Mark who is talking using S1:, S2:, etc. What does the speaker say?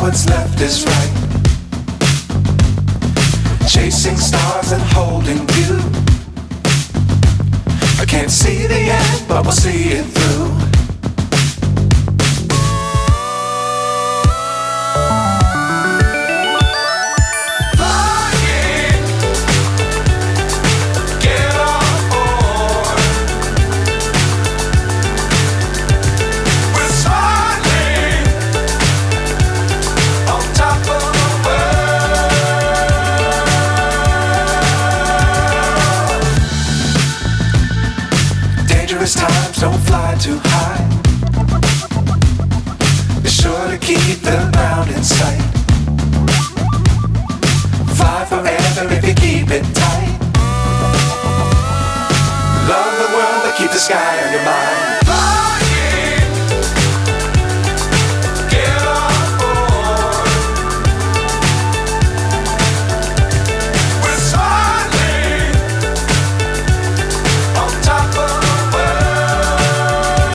S1: what's left is right. Chasing stars and holding you. I can't see the end, but we'll see it through. Times don't fly too high. Be sure to keep the ground in sight. Fly forever if you keep it tight. Love the world but keep the sky on your mind.